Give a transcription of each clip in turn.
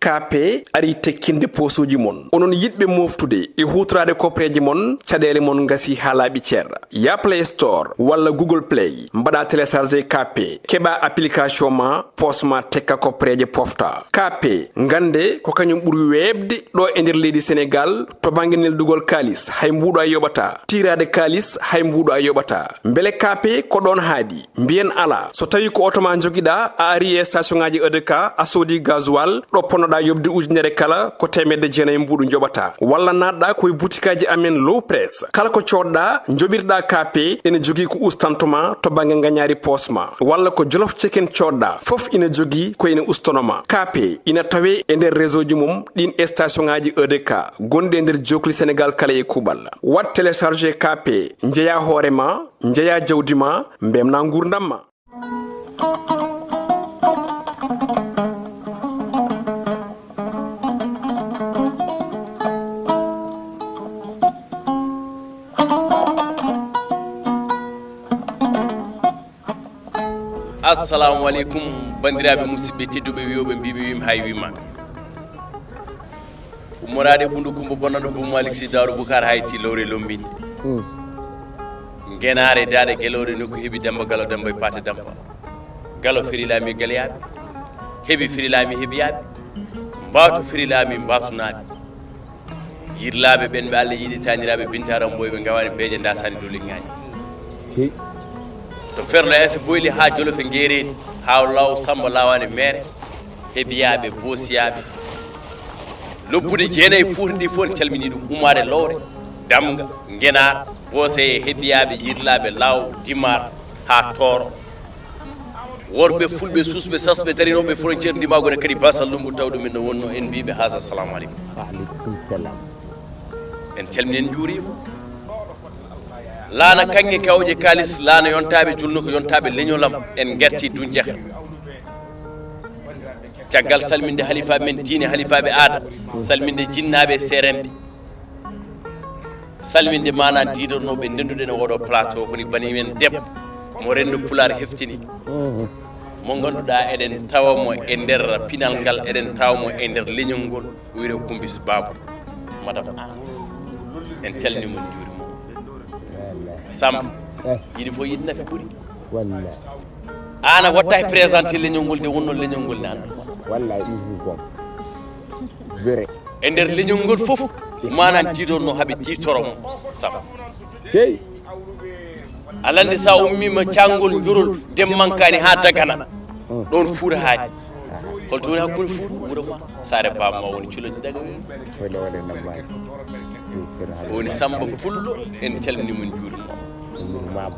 kape ari tekkinde posuji mon onon yidbe moftude e hutrade kopreji mon cadele mon ngasi halabi cerra ya Play Store walla Google Play mbada télécharger kape keba application ma posma tekka kopreje pofta kape ngande ko kanyum buri webde do e nder leydi Sénégal to banginel dugol kalis hay mbudo ayobata tirade kalis hay mbudo ayobata mbele kape ko don haadi mbien ala so tawi ko otoma jogida a ari e station ngaji EDK a sodi gasoil do ponoda yobde ujunere kala ko temedde jeenay mbudu jobata walla nadda koy boutikaji amen low press kala ko codda jobirda kape ene jogi ko ustantoma to bange nganyari posma walla ko jolof chicken codda fof ina jogi ko ina ustonoma kape ina tawe e nder réseau ji mum din station ngaji EDK gonde nder jokli Sénégal kala e kubal wat télécharger kape njeya horema njeya jawdima mbemna ngurdamma assalamu alaikum bandiraɓe musidɓe tedduɓe wiyoɓe mbiɓe wima hay wima ummorade ɓundu kumba bonnaɗo bo Malick si dawro bukar hayti lowre lombini genare dade gelore nokku heeɓi damba galo damba e pate damba galo firilami galeyaɓe heeɓi firilami heeɓiyaɓe mbawto firilami mbawtunaɓe yirlaɓe ɓen ɓe Allah yiiɗi taniraɓe bintaram boy ɓe gawani beeje dasani dow leŋŋaji to ferlo ese boyli ha jolofe ngeeredi ha law samba lawani mere heebiyaɓe boosiyaɓe lobbude jeenayi fuuta ɗi fof ne calmini ɗum ummade lowre damga ngenar booseye heebiyaɓe yirlaɓe law dimar ha toro worɓe fulɓe susɓe sasɓe darinoɓe frontiére dimagone kadi basal lumbu taw ɗumen no wonno en mbiɓe haasa assalamu aleykum waaleykum salam en calmini en juurima laana kanŋe kawje kalis laana yontaɓe julno ko yontaɓe leñolam en gerti dunjeha caggal salminde halifaɓe men diine halifaɓe aada salminde jinnaɓe seremɓe salminde mana diidornoɓe ndenduɗen e oɗo plateau koni bani men debbo mo rendu pulaar heftini mo ganduɗa eɗen tawamo e nder pinal ngal eɗen tawamo e nder leñol ngol wiyre kumbis babou madame en calnimo en juurimo Samba yiɗi fof yiɗi nafi ɓuuri wallahi an a watta e présenté leñol ngol nde wonno leñol ngol ne anda wallahi ɗum gom vrai e nder leñol ngol fof manan jiitorno haaɓe jiitoromo Samba hey alande sa ummima cangol jorol demmankani ha dagana ɗon fuura haadi holto woni hakkude fuura wuuro ma sare bamma woni culoɗi daga wala wala namma woni Samba Pullo en calminimo en juurimo mam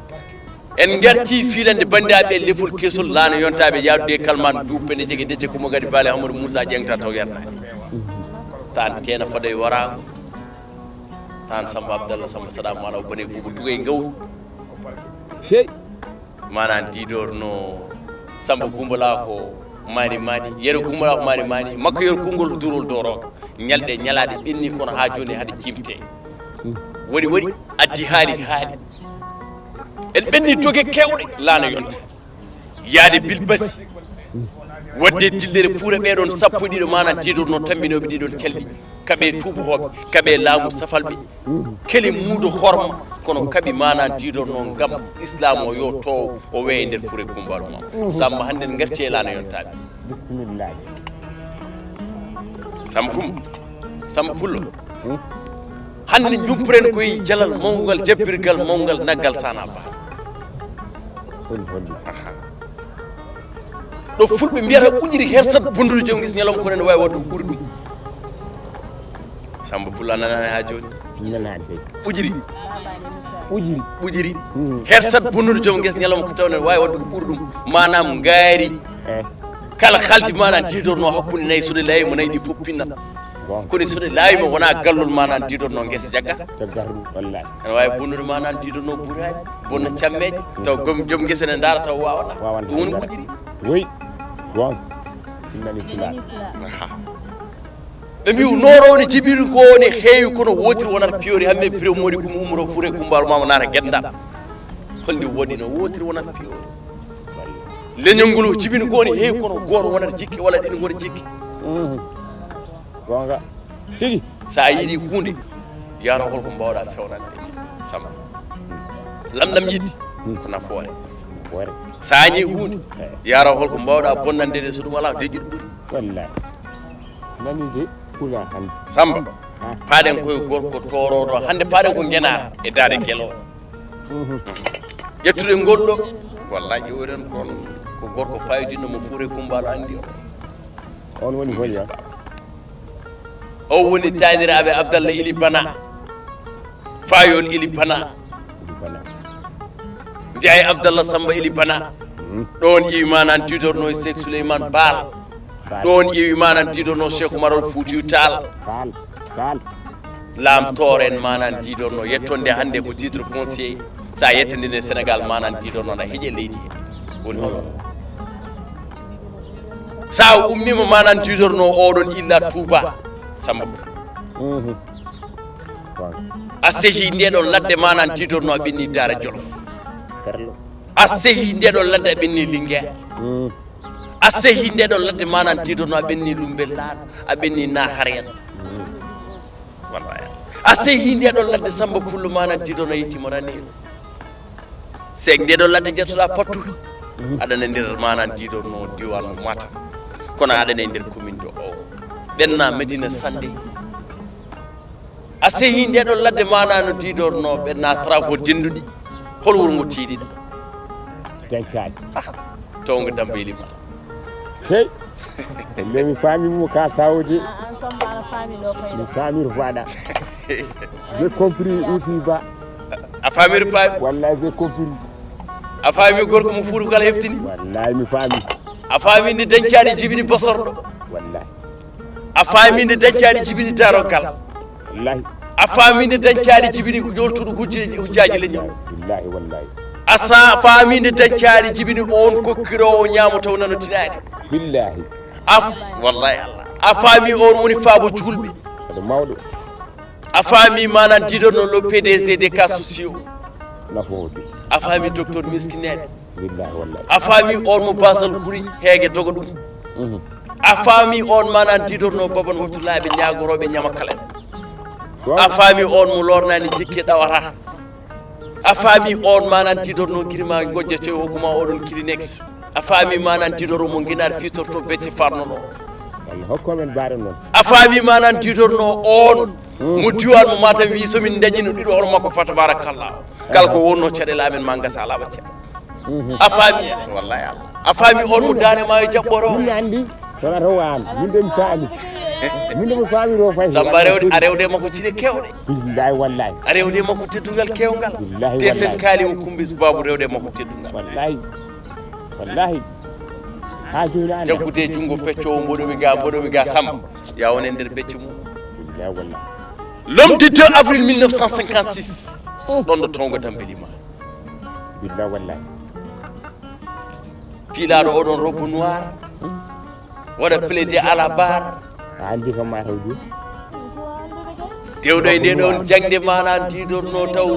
en garti filande bandiraɓe lefol kesol laana yontaɓe yaadude kalman duppene jegui decce kumo gadi baale Amadou Moussa jengta taw yarnani tan tena faɗa e warago tan Samba Abdallah Samba Sadam ala bone bubu dugay ngaw hey manan didorno Samba Gumbala ko mani yero Gumbala ko mani makko yor kongol durol doro ñalde ñalade ɓenni kono ha joni hade jimte woni addi haali en ɓenni toge kewɗe laana yonta yaade bilbasi wadde dillere fuura ɓeɗon sappo ɗiɗo manan didorno tambinoɓe ɗiɗon calɗi kaɓe tubahoɓe kaɓe laamu safalɓe keli muudo horma kono kaɓi manan didorno gam islam o yo tow o weeye nder fuure Gumbalo ma Samba hande en garti e laana yontaɓe bismillah Samba Pullo hande jumpuren koye jalal mawgal jabbirgal mawgal naggal sana ba ɗo fulɓe mbiyata ujiri hersat bondude jom gis ñalawma kono ne wawi wadde ko ɓuuri ɗum Samba Pullo a nanani ha joni nanade ɓuƴiri hersat bondude jom gis ñalawma ko tawne wawi wadde ko ɓuuri ɗum manam gaari kala halti manan didorno hakkude nayyi sode laawi mo nayyi ɗi fof pinnata kono sode laawima wona gallol manan didorno guesa jaggata wallahi ene wawi bonnude manan didorno ɓuuraji bonna cammeje taw joom guesa ne daara taw wawata ɗum woni ɓuƴiri oui gon innani pula ɓe mbi noro ne jibiri ko ne heewi kono wotiri wonata piyori hamme pré modi komo umro fuure Gumbalo mama nata guendaɗa holde woɗi no wotiri wonata piyori leñol ngol jibini ko ne heewi kono goto wonata jikki walla ɗiɗi gona jikki gonga tigi sa yiɗi hunde yaro holko mbawɗa fewnande sama lamɗam yidde ko nafoore wore sa ñi hunde yaro holko mbawɗa bonnande de so ɗum ala deƴƴuɗo ɓuri wallahi nani de pula hande samba paaɗen koye gorko toroɗo hande paaɗen ko guenar e daade guelo ƴettude goɗɗo wallahi ƴeworen kon ko gorko payidinno mo fuure kumbaɗo andi on woni holi o woni taniraɓe Abdallah Ili Bana fayol Ili Bana ndiaye Abdallah Samba Ili Bana ɗon iwi manan titorno e Cheikh Souleymane Baal ɗon iwi manan titorno Cheikh Oumar Foutiyou Tall lamtoren manan titorno yettonde hande ko titre foncier sa yettandine Sénégal manan titorno na heeƴe leydi he woni hono sa ummima manan titorno oɗon illa Touba Samba a sehi ndeɗon ladde manan titorno a ɓenni Daara Jolof a sehi ndeɗon ladde a ɓenni Linguére a sehi ndeɗon ladde manan titorno a ɓenni Lumbel Laaɗo a ɓenni Nahareen wallahi a sehi ndeɗon ladde Samba Pullo manan titorno a yettima rani sek ndeɗon ladde jettoɗa Pattude aɗana nder manan titorno diwan Matam kono aɗana e nder commune de o ɓenna Medina Sandé a sehi ndeɗon ladde manano didorno ɓenna travaux denduɗi hol wuro ngo tiiɗiɗa dañcaɗi towngo Dambeyli ma hey le mi famimo ka sawde mi famir vaɗa j'ai compris outil ba a famiri paami wallahi j'ai compris a faami gorko mo fuuɗu kala heftini wallahi mi fami a faami nde dañcaɗi jibini bosorɗo wallahi a faami nde dañcaɗi jibini darogal wallahi a faami nde dañcaɗi jibini joltuɗo hujjaji leñol billahi wallahi a faami nde dañcaɗi jibini on kokkirowo ñaamo taw nano tinaɗi billahi wallahi Allah a faami on woni faabo julɓe aɗa mawɗo a faami manan diɗonno le PDG des cas sociaux nafode a faami docteur miskineɗe billahi wallahi a faami on mo basal ɓuuri heege doga ɗum a faami on manan diɗonno baban wattulaɓe ñagoroɓe ñama kala a faami on mo lornani jikke ɗawata a faami on manan diɗonno guirima gojjete hokkuma oɗon clinex a faami manan diɗoro mo guinaɗe fitorto bete farnoɗo Allah hokkomen baare noon a faami manan diɗorno on mo diwan mo Matam wi somin dañino ɗiɗo hono makko fa tabarakallah kala ko wonno caɗele amen ma gasa ala ɓacce a faami wallahi Allah a faami on mo dane ma e jaɓɓoro min andi sona taw an min de mi faami min de mi faamiro fay Samba a rewde makko ciɗe kewɗe billahi wallahi a rewde makko teddugal kewgal billahi te sen wallahi kaalimo kumbis babu rewde makko teddugal wallahi wallahi ha joni anda jaggude jungo peccowo mboɗomi ga Samba ya wone nder becce mum billahi wallahi l'homme du 2 avril 1956 ɗon ɗo tongo Dambeyli ma billahi wallahi piilaɗo oɗon robe noir waɗa plaidé à la barre andi kam ma taw joni dewɗo e nde ɗon jangde manan diɗorno taw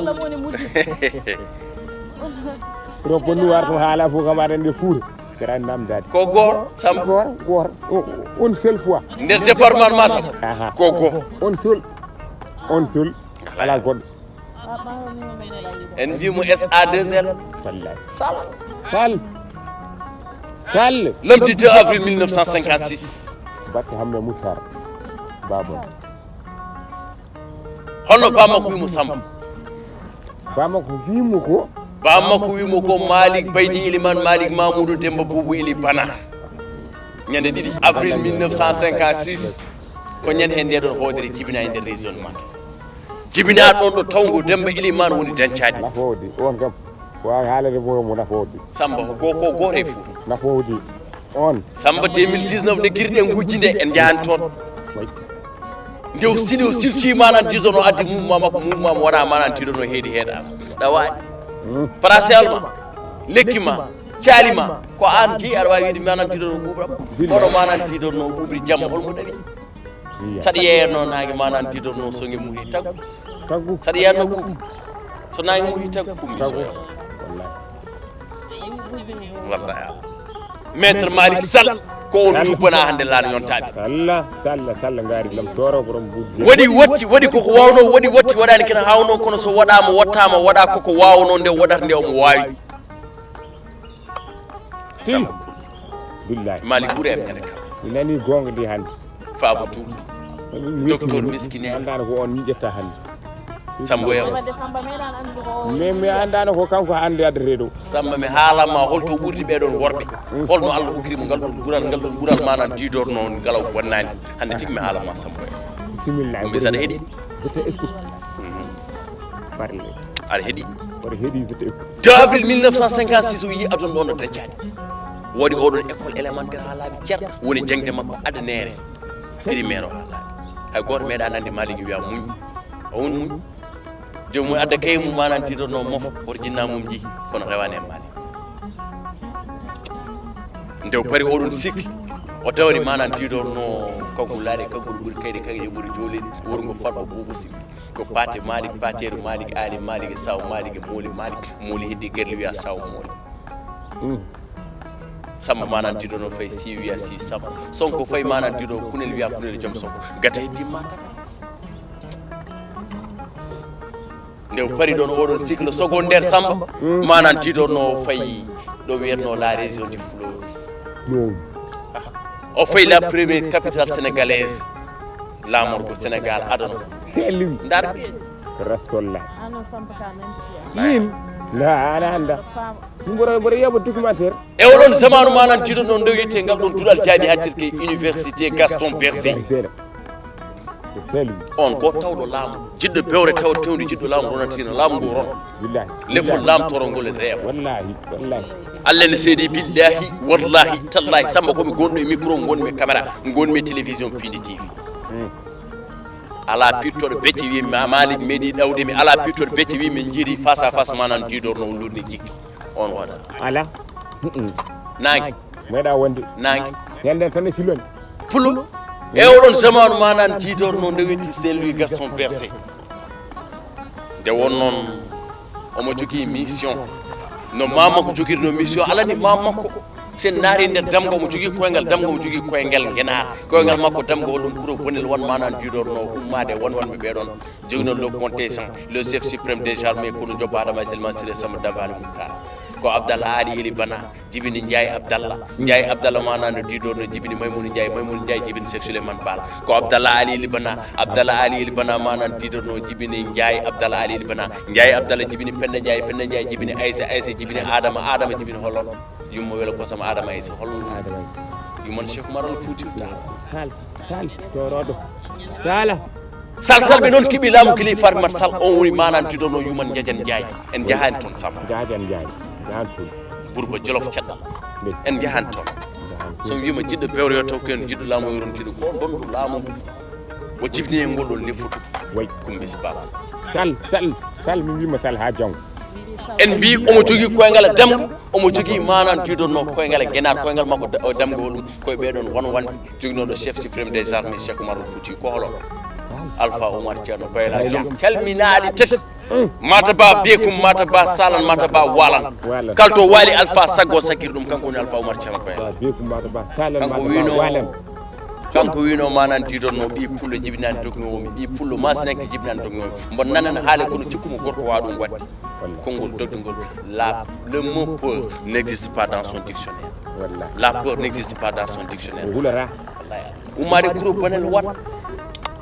robe noir to haala fof kam aɗa nde fuure sera namdade ko goto Samba goto on seule fois nder département Matam ko goto on seul ala goɗɗo en mbimo SA2L wallahi SALL sall l'homme du 2 avril 1956 batte hamme moutar babon holno bammakko wimo Samba bamako wimo ko bammakko wimo ko Malick Baydi Elimane Malick Mamoudou Demba Boubou Eli Bana ñande 2 avril 1956 ko ñande hen ndeɗon hoodere jibina e nder région Matam jibina ɗon ɗo tawngo Demba Elimane woni dañcaɗi nafoode on kam wawi haalade mo nafoode Samba ko goto e fou nafoode on Samba 2019 nde guirɗen gujji nde en jahani toon nde o silti manan didono addi mouvement makko mouvement mo waɗa manan didono heedi heeɗa ɗa waɗi paracel ma lekki ma caalima ko an ki aɗa wawi wiide manan didono ɓuɓram oɗo manan didono ɓuɓri jamma holmo ɗaɗi saɗa yeeyatno nague manan didono sogue muri taggu saɗa yeeyatno ɓuuɓi so nague muri taggu kummi so wallahi maître Malick Sall ko on tubana hande laana Yontabe Allah salla ngari lam toro borom buddi wadi ko wawno wadi wadani kana hawno kono so wadama wattama wada koko wawno nde wadata nde omo wawi billahi Malick ɓuuri em hene mi nani gonga di hande faabu tu docteur miskine andano ko on ñiƴetta hande Sambo yam mi andano ko kanko hande addete ɗo Samba mi haalama holto ɓurdi ɓeɗon worɓe holno Allah hokkirimo ngal ɗon gural manan didorno ngalaw bonnani hande tigi mi haalama Sambo yam bisimilla mi saɗa heeɗi jete écoute parle aɗa heeɗi oɗo heeɗi jete écoute 2 avril 1956 o yi aduna ɗon no dañƴani wodi oɗon école élémentaire ha laaɓi ceer woni jangde makko adanere primaire o ha laaɓi hay goto meeɗa nande Malick wiya muñ o won muñ jomum adda kaye mum manan titorno mofo woto jinna mum ji kono rewani e Malick ndew pari oɗon cycle o tawani manan titorno kaggulaɗe kaggol ɓuuri kayde kayɗe ɓuuri jolide worgo farba buuba sikki ko pate Malick pateru Malick ali Malick e saw Malick e mooli heddi guerle wiya saw mooli Samba manan tiɗo fay si wiya si Samba Sonko fay manan tiɗo kunel wiya kunel joom Sonko gata heddi mata ndew pari ɗon oɗon cycle secondaire Samba manan tiɗo no fay ɗo wiyatno la région du fleuve o fay la première capitale sénégalaise lamorgo Sénégal adano ndar rasolla min la ana anda mboro yabo documentaire e oɗon zamanu manan tiɗo noon nde wiyete ngal ɗon duɗal jaaɓi hattirke université Gaston Berger on ko tawɗo laamu jiɗɗo bewre tawde kewde jiɗɗo laamu ronatino laamu ngu ron lefol laamtoro ngol e reewa wallahi Allah ne seedi billahi wallahi tallahi Samba komi gonɗo e micro gonmi e caméra gonmi e télévision Piindi TV ala pirtoɗo becce wi Malick meeɗi ɗawde mi ala pirtoɗo becce wi min jiiri face à face manan didorno lurde jikki on waɗa ala nangi meeɗa wonde nangi yande tan e silon pulu e oɗon zamanu manan didorno nde wetti Saint-Louis Gaston Berger nde won noon omo jogui mission no mamako jogirno mission alani mamako sen naari nder damga omo jogui koyngal damga omo jogui koyngal guenar koyngal makko damga hoɗum ɓuuro bonel won manan didorno ummade wonɓe ɓeɗon jogino le contingent le chef suprême des armées kono jobba adama seulement siré Samba Dabali Moutar ko Abdallah Ali Eli Bana jibini Ndiaye Abdallah manano didorno jibini Maymouna Ndiaye jibini Cheikh Souleymane Bal ko Abdallah Ali Eli Bana manan didorno jibini Ndiaye Abdallah Ali Eli Bana Ndiaye Abdallah jibini Penda Ndiaye jibini Aïssa jibini Adama jibini holon yummo wela ko sama Adama Aïssa holon yummon Cheikh Oumar Foutiyou Tall toroɗo tala sal ɓe noon kiɓi laamu kili Farmat Sall on woni manan didorno yuman Jajan Ndiaye en jahani toon Samba jajan Ndiaye Bourba Jolof caɗɗal en jahani toon somi wima jiɗɗo bewre yo taw ken jiɗɗo laamu yorontiɗo ko bonɗo laamu o jibini e ngol ɗon leffuɗo way kumbis baba sal mi wima sal ha janggo en mbi omo jogui koyngal damga omo jogui manan didorno koyngal guenar koyngal makko damga hoɗum koye ɓeɗon wonde joginoɗo chef suprême des armées Cheikh Oumar Foutiyou ko holo Alpha Oumar Ceerno Bayla Diom calminaɗi tati mata ba bekum mata ba salan mata ba walan kalto wali Alpha saggo sagir ɗum kanko woni Alpha Oumar Ceerno Bayla bekum mata ba salan mata ba walan kanko wino manan didorno ɓi pullo jibinani dognowomi ɓi pullo masinanke jibinani dognowomi mbo nanan haale kono cikkumo gorko wa ɗum wadde konngol dogdugol le mot peur n'existe pas dans son dictionnaire la peur n'existe pas dans son dictionnaire ummade guro bonel wat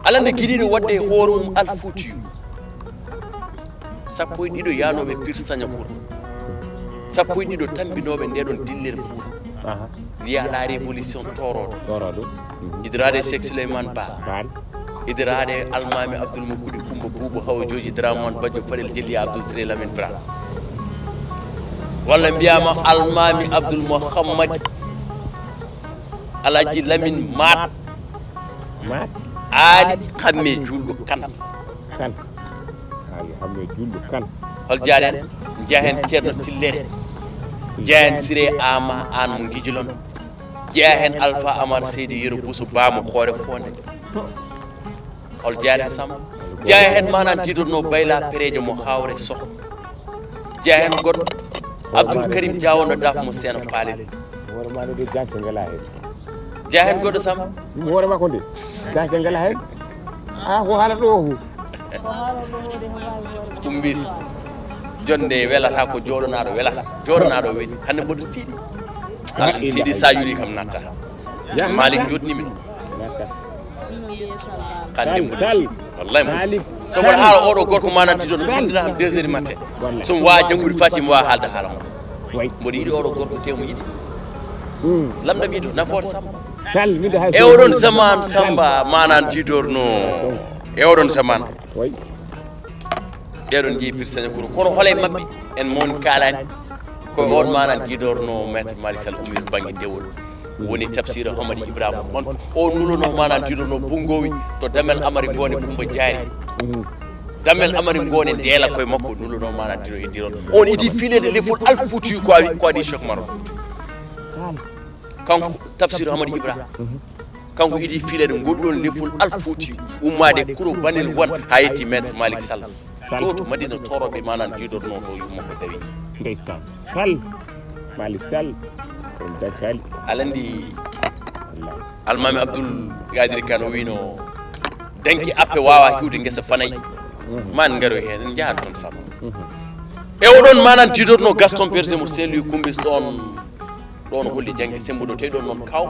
alande giɗiɗo wadde e hoore mum Alfoutiyou sappo e ɗiɗo yanoɓe Pire Sagnacour sappo e ɗiɗo tambinoɓe ndeɗon dillel Fouta wiya la révolution toroɗo idrade Cheikh Souleymane Ba idrade almami Abdoul Moukoudi Coumba Boubou Hawa Joji Dramane Badio Fadel Jelli Abdoul Siré Lamine Bra walla mbiyama almami Abdoul Mouhammad Alaji Lamine Mat Ali xamme julɗo kan ali xamme julɗo kan hol jaaren jahen Ceerno Tillere jahen Siré Ama an mo gijilon jahen Alpha Amar Seydi Yero Bousso Bamo hoore fonde hol jaaren Samba jahen manan didorno Bayla Perejo mo hawre Soh jahen goɗɗo Abdoul Karim Diawono daf mo Seno Palel wor mane de janke ngala hen jahen goɗɗo Samba hoore makko nde jake ngala hen ko haalata ɗo kumbis jonde welata ko joɗonaɗo welata joɗonaɗo weeli hande mboɗo tiiɗi Allah siɗi sa yuli kam natta Malick jotnimin hande mboɗo tiiɗi wallahi Malick sobo haala oɗo gorko mananti ɗo gondina am 2 heures du matin somo wawa janggude fati mi wawa haalde haala ma mboɗo yiɗi oɗo gorko temo yiɗi lamɗam yiɗo nafoore Samba e oɗon zaman Samba manan jitorno e oɗon zaman ɓeɗon jeeyi pir saña kouro kono hoole mabɓe en mawni kalani koye on manan jitorno maître Malick Sall ummir banggue dewol woni tafsir Hommage Ibrahima on o nulono manan jitorno bungowi to damel amari gone Coumba Diary damel amari gone ndeela koye makko nulono manan jiro e diron on idi filede lefol alfouti ko adi Cheikh Marof kanko tafsir Hommage Ibrahima kanko idi filede golɗon lefol alfouti ummade kuro banel wan ha yetti maître Malick Sall to Madina toroɓe manan jiɗorno to yumma ko dawi ndeysan Sall Malick Sall on dakali alandi almami Abdoul Gadiri Kane o wino danki appe wawa hiwde guesa fanayi man garoy hen en jahat toon Samba e oɗon manan jiɗorno Gaston Berger mo selluyi kumbis ɗon holli janggue sembuɗo tawi ɗon noon kaw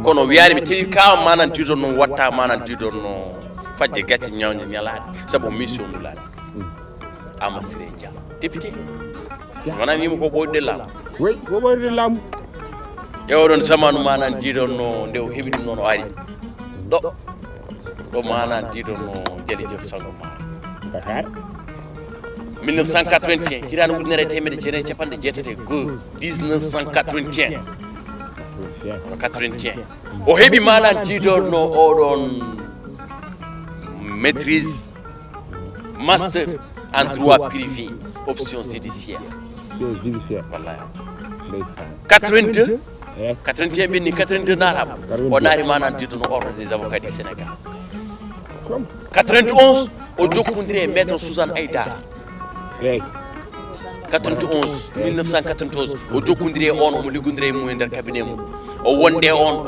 kono wiyani mi tawi kawa manan jiɗorno watta manan jiɗorno fajje gacce ñawñe ñalade saabu mission nulade Amasiré Dia député wona wima ko ɓoyɗude laamu oui ko ɓoyɗude laamu e oɗon zamanu manan jiɗonno nde o heeɓi ɗum noon o ari ɗo manan jiɗonno Jali Diouf Sango Mara Dakar 1981 hirano ujunere e temedde jeenayyi e capanɗe jeetati e goho 1981 o heeɓi manan jiɗorno oɗon maîtrise master en droit privé option judiciaire wallahi 82 81 ɓenni 82 naatama o naari manan jiɗorno ordre des avocats du Sénégal 91 o jokkodiri e maître Suzanne Aïdara 91 1991 o jokkodiri e on omo liggodiri e mum e nder cabinet mum o wonde on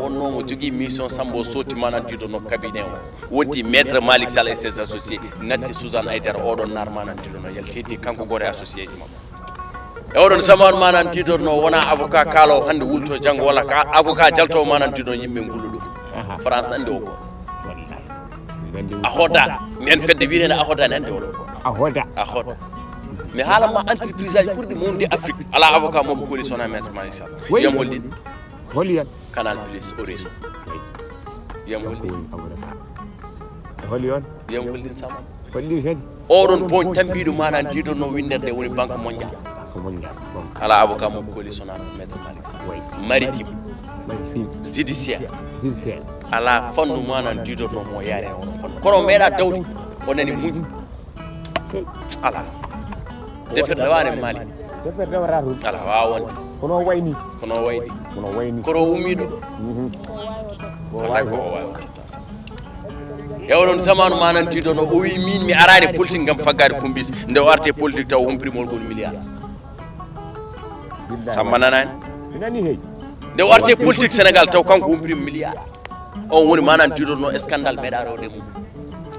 wonnomo jogui mission Samba o sotti manan jiɗorno cabinet o wonti maître Malick Sall et ses associés natti Suzanne Aïdara oɗon nar manan jiɗorno yaltedi kanko goto e associé ji makko e oɗon zamanu manan jiɗorno wona avocat kaalowo hande wulto janggo walla avocat jaltowo manan jiɗorno yimɓe ngullu ɗum France andi o ko a hoda nden fedde wiitede a hoda nande oɗo a hoda mi haalanma entreprise aji ɓurɗi mawnude Afrique ala avocat momo kooli sona maître Malick Sall yam holliɗi holliyan canal plus o réseau yam holli holli on yam hollin Samba holli hen oɗon boñ tambiɗo manan jiɗorno winderde woni banque mondial ala avocat momo kooli sona maître Malick Sall maritime judiciaire ala fannu manan jiɗorno mo yaare on fannu kono meeɗa dawde o nani muñ ala defere dawane Malick defere wata toon ala wawa wonde kono wayni kono ummiɗo wallahi ko o wawi wonta e oɗon zamanu manan jiɗorno o wi min mi arani politique gam faggade kumbis nde o arte politique taw humprimol gol milliard Samba nanani nani hey nde o arte politique Sénégal taw kanko humprime milliard on woni manan jiɗorno scandale meeɗa rewde mum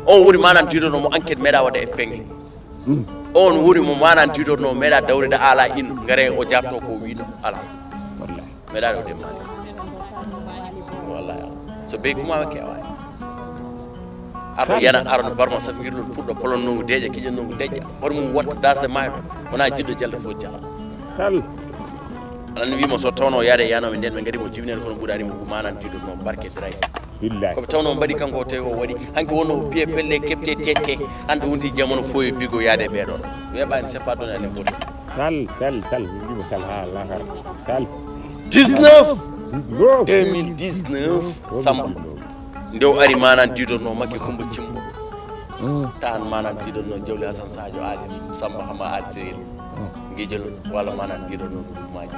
on woni manan jiɗorno mo enquête meeɗa waɗa épingle on woni mo manan jiɗorno meeɗa dawrede ala in gare o jabto ko wino ala meeɗa rewde mali wallahi so ɓey kumama kewani arɗo yana arno barma saf girlol puɗɗo polonnongo deeƴa kiƴannongo deƴƴa hoto mum watta dasde mayɗo wona jiɗɗo jalde fof jala anan wimo so tawno yaade yanoɓe nden ɓe gari mo jibinede kono ɓuuɗanimo ko manan jiɗorno barke dray koɓe tawno mbaɗi kanko o tawi o waɗi hanke wonno piye pelle kepte tette hande wonti jamono foye bigo yaade ɓeɗon weɓani c'est pas donné enen foti sal wimo sal ha lakar sal 2019 Samba nde o ari manan jiɗorno makke Coumba Cimbo tan manan jiɗorno Jawli Hassane Sadio aali Samba hama altirel guijol walla manan jiɗorno ɗumaji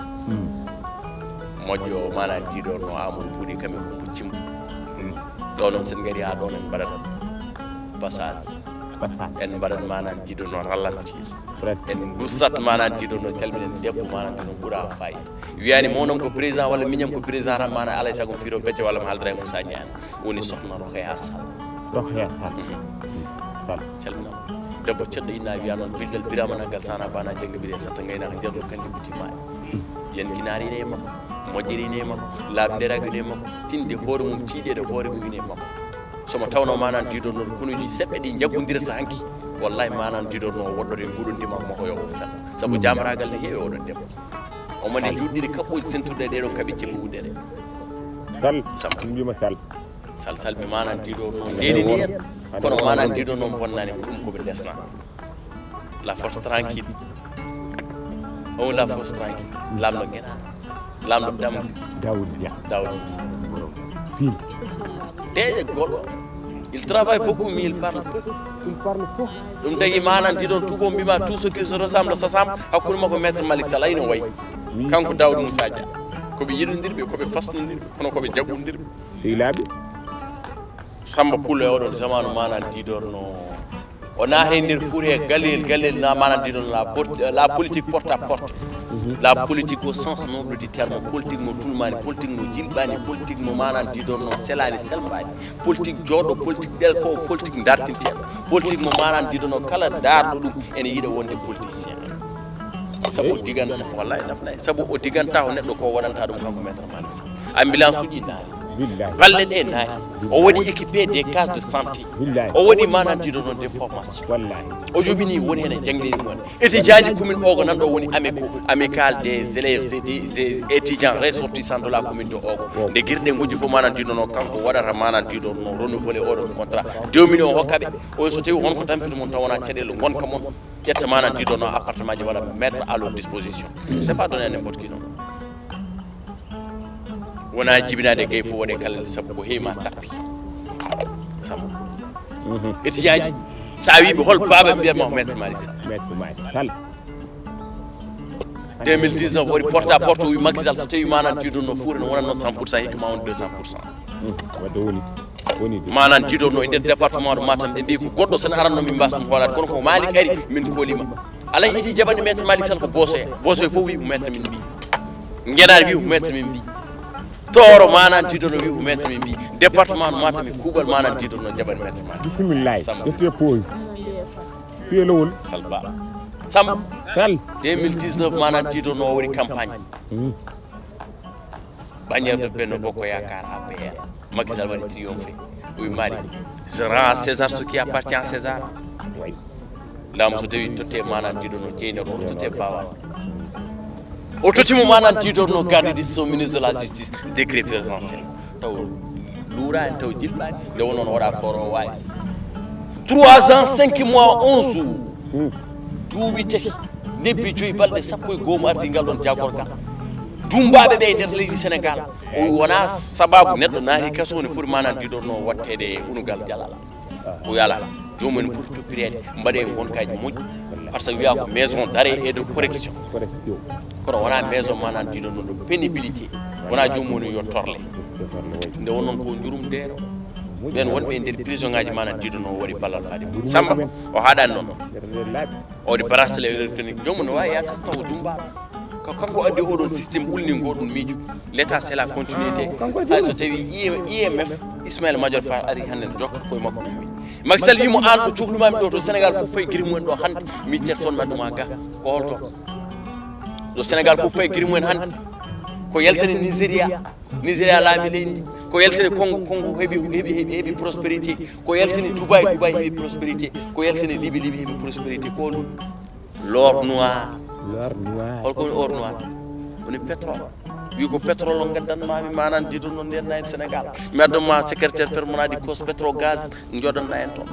moƴƴo manan jiɗorno Amadou Bouɗi kamɓe Coumba Cimbo ɗo noon sen gari ha ɗon en mbaɗat passage en mbaɗat manan jiɗorno ralentir en gussat manan tiɗo no calminen debbo manan tiɗo ɓuura fayi wiyani monom ko président walla miñam ko président tan mana alay sago firo becce walla mo haaldara e Moussa Niane woni sohna Rokhaya Sall Sall calminama debbo ceddo inna wiya noon bildal birama naggal sana bana jangga biri satta gaynaka jardo kanko butimani yankinarine e makko moƴƴirine e makko labderagine e makko tinde hoore mum ciiɗede hoore mum ine e makko somo tawno manan diɗorno konuji seɓɓe ɗi jaggodirata hanki wallahi manan diɗorno woɗɗode guɗondima mahoyo o fel saabu jamaragal ne heewi oɗon debbo omone juɗɗiɗi kaɓɓuji sentuɗe ɗeɗon kaɓe cebbi wuddere Sall mbima sal ɓe manan diɗorno ndeɗi ni en kono manan diɗorno bonnani ko ɗum koɓe desna la force tranquille on la force tranquille lamɗo gueɗa lamɗo damga Daoud Dia Piindi deje goɗɗo il travaille beaucoup mais il parle peu ɗum tagui manan diɗon tubo mbima tout ce qui se ressemble s'assemble hakkude makko maître Malick Sall ayno wayi kanko Daoud Moussa Dia koɓe yiɗodirɓe koɓe fasnodirɓe kono koɓe jaggodirɓe sehilaɓe Samba Poulle oɗon zamanu manan diɗorno o naati nder Fouta gallel na manan diɗon la politique porte à porte la politique au sens noble du terme politique mo tulmani politique mo jilɓani politique mo manan diɗorno selani selmani politique joɗɗo politique ɗelko politique dartinteɗo politique mo manan diɗorno kala darɗo ɗum ene yiiɗa wonde politicien sabu o diganta wallahi nafnayi sabu o diganta o neɗɗo ko waɗanta ɗum kanko maître Malick Sall ambulance uji naati balle ɗe naati o waɗi équipé des cases de santé o waɗi manan diɗorno des formations o joɓini woni hen e jangdini won étudiant ji commune ogo nan ɗo woni amical des élèves des étudiants ressortissants de la commune de ogo nde guirɗe gojji fof manan diɗorno kanko waɗata manan diɗorno renouvelé oɗon contrat 2 millions o hokkaɓe o so tawi wonko tampini mon taw wona caɗele gonka mon ƴetta manan diɗorno appartement ji waɗa mettre à leur disposition c'est pas donné à n'importe qui non wona jibinade gay fof waɗe kala sabu ko heewi ma tappi sabu étudiant ji sa wiɓe hol baaba mbiyatma ko maître Malick Sall 2019 waɗi porte à porte o wi Macky Sall so tawi manan diɗorno Fouta no wonatno 100% hikka ma won 200% wadde woni manan diɗorno e nder département de Matam ɓe mbi ko goɗɗo sen aranno min mbasɗum hoolade kono ko Malick ari min kolima alay idi jaɓande maître Malick Sall ko bosoya bosoya fof wi ko maître min mbi gueɗar wi ko maître min mbi toro manan diɗorno wi ko maître min mbi département Matam e kuuɓal manan diɗorno jaɓani maître Malick bisimillahi ƴette pose piye lowol Sall 2019 manan diɗorno o waɗi campagne bannière de Benno Bokk Yakar APR Macky Sall waɗi triomphé wi Malick je rends à César ce qui appartient à César laamu so tawi totte manan diɗorno jeyne ko totte bawal o totimo manan diɗorno garde des sceaux ministre de la justice décret présidentiel taw luurani taw jilɓani nde won noon waɗa koro wawi 3 ans 5 mois 11 jours duuɓi tati lebbi joyi balɗe sappo e goho ardi ngal ɗon jagorgal dumbaɓe ɓe e nder leydi Sénégal o wona sababu neɗɗo naati kaso ne foti manan diɗorno wattede unugal jalal o yala jomum en ɓuuri toppirede mbaɗe gonkaji moƴƴi par ce que wiya ko maison d'arrêt et de correction kono wona maison manan diɗorno de pénibilité wona jomum woni yo torle nde wonnoon ko jurum deero ɓen wonɓe e nder prison ngaji manan diɗorno waɗi ballal faade Samba o haɗani noon o waɗi bracelet électronique jomum ne wawi yata taw dumbaɗo kanko addi oɗon systéme ɓulni goɗum miijo l' état c'est la continuité hay so tawi IMF Ismaïla Madior Fall ari hande ne jokka koye makko ɗum Macky Sall wimo an ɗo cohlumami ɗo to Sénégal fof fayi guiri mumen ɗo hande mi terton madduma ga ko holto ɗo Sénégal fof fayi guiri mumen hande ko yaltani Nigéria laami leydi ko yaltani Congo heeɓi prospérité ko yaltani Dubai heeɓi prospérité ko yaltani Libye heeɓi prospérité ko ɗum l'or noir holko woni or noir woni pétrole wi ko pétrole o gaddanmami manan diɗorno ndenna en Sénégal mi adduma secrétaire permanent du cos pétrogaz joɗanna en toon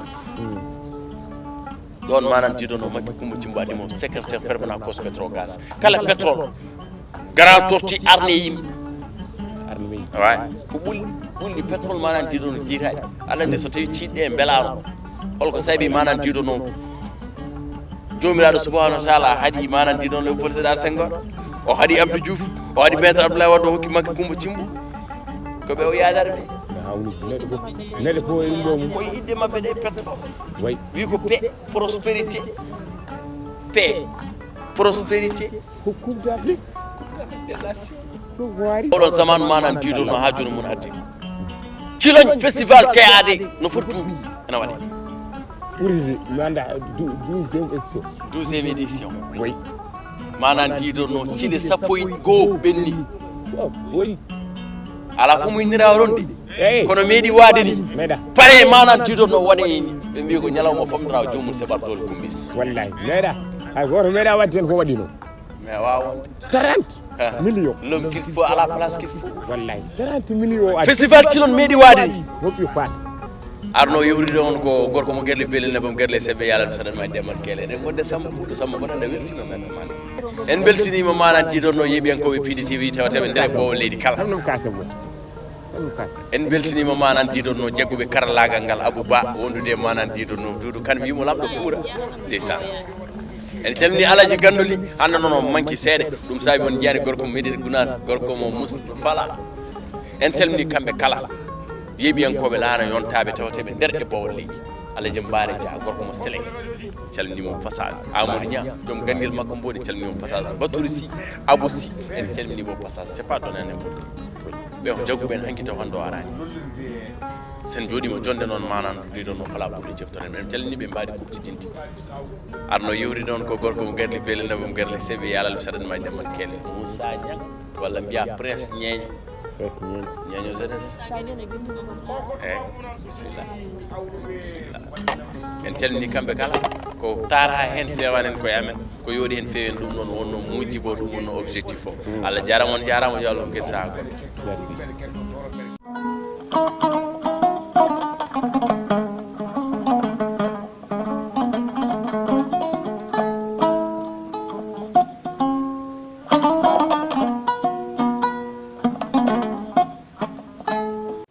ɗon manan diɗorno Makki Coumba Thimbo addimo secrétaire permanent cos pétrogaz kala pétrole grand torti arne yimɓe way ko ɓulli pétrole manan diɗorno jiitaji aɗa andi so tawi ciiɗɗe e beelano holko saabi manan diɗorno jomiraɗo subahanahu wa taala haaɗi manan diɗon Léopold Sédar Senghor o haaɗi Abdou Diouf o haaɗi maître Abdoulaye Wade o hokki Makki Coumba Thimbo koɓe o yadare ɓe neɗɗo fof e ɗum ɗo mum koye idde mabɓe ɗe pétrole wi ko paix prospérité paix prospérité ko coupe d'Afrique des nations ko wari oɗon zaman manan diidono ha joni mun addi ciloñ festival kayade no foti tuuɓi ene waɗe ɓuri mi anda 12e édition oui manan diidono cile sappo e goho ɓenni oui ala fo moynira ronde eyi kono meeɗi waade ni meeɗa pare manan diidono waɗe ɓe mbi ko ñalawma famdira jomum seɓat dole kumbis wallahi meeɗa hay goto meeɗa wadde hen ko waɗi noon mais wawon 30 millions l'homme qu'il faut à la place qu'il faut wallahi 30 millions festival cilon meeɗi waade ni moƴƴi faat arno yewride on ko gorko mo gerle beele nebam gerle seɓe yalal saɗanma demal keele eɗen gonde samba ɗo samba ko nande weltima merde mane en beltinima manan diiɗonno yeeɓiyankoɓe Piindi TV tawateɓe nder bowo leydi kala ɗum kase mum ɗum kase en beltinima manan diiɗonno jagguɓe karallagal ngal Abou Ba wondude manan diiɗonno Doudou Kane mi yimo lamɗo Fuura ndeysan en calmini alaji gandoli hande noon o manki seeɗa ɗum saabi on jiyani gorko mo Médine Gounass gorko mo Moustapha en calmini kamɓe kala yeeɓiyankoɓe Laana Yontabe tawateɓe nder e bowol leydi alaji mbaare dia gorko mo Sele calminimo passage Amadou Nia joom ganguel makko mboɗi calminimo passage Batouri Sy Abou Sy en calminimo passage c'est pas donné n'importe ɓe ko jagguɓe en hanki taw hande o arani sen jooɗima jonde noon manan ɗiɗon no fala ɓuuri jeftoren en calmini ɓe mbaɗi kubti dinti arno yewri noon ko gorko mo gerli beele nebam gerle seeɓe yalal saɗanma ndemman kele Moussa Niang walla mbiya Prince Ñeeño ñeeño jeunesse bisimillah bisimillah en calmini kamɓe kala ko tara hen fewani en koye amen ko yooɗi hen fewi en ɗum noon wonno mujjibo ɗum wonno objectif o Allah jarama on jarama yo Allah on gueɗe saha goɗɗo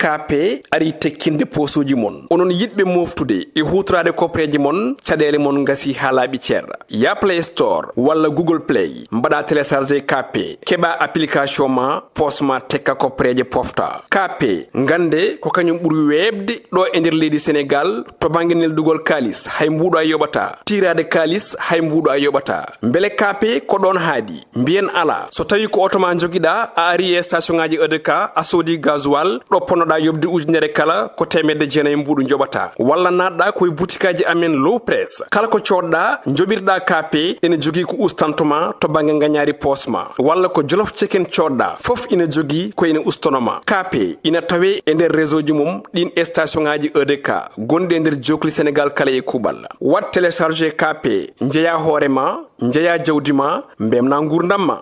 KP ari tekkinde posuji mon onon yidɓe moftude e hutorade kopreji mon caɗele mon gasi ha laaɓi ceerra ya Play Store walla Google Play mbaɗa téléchargé KP keɓa application ma posma tekka kopreje pofta KP gande ko kañum ɓuuri webde ɗo e nder leydi Sénégal to banggue neldugol kalis hay mbuɗo a yoɓata tirade kalis hay mbuɗo a yoɓata beele KP ko ɗon haadi mbiyen ala so tawi ko auto ma joguiɗa a ari e station ngaji EDK a soodi gasoil ɗo ponnoɗa yobde ujunere kala ko temedde jeenayyi mbuɗu joɓata walla natɗa koye boutikaji amen low press kala ko coɗɗa joɓirɗa KP ene jogui ko ustantoma to banggue gagnari posma walla ko jolof chicken coɗɗa foof ina jogui ko ene ustonoma KP ina tawe e nder réseau ji mum ɗin station ngaji EDK gonɗi e nder jokli Sénégal kala e kuuɓal wat téléchargé KP jeeya hoorema jeeya jawdi ma mbemna gurdam ma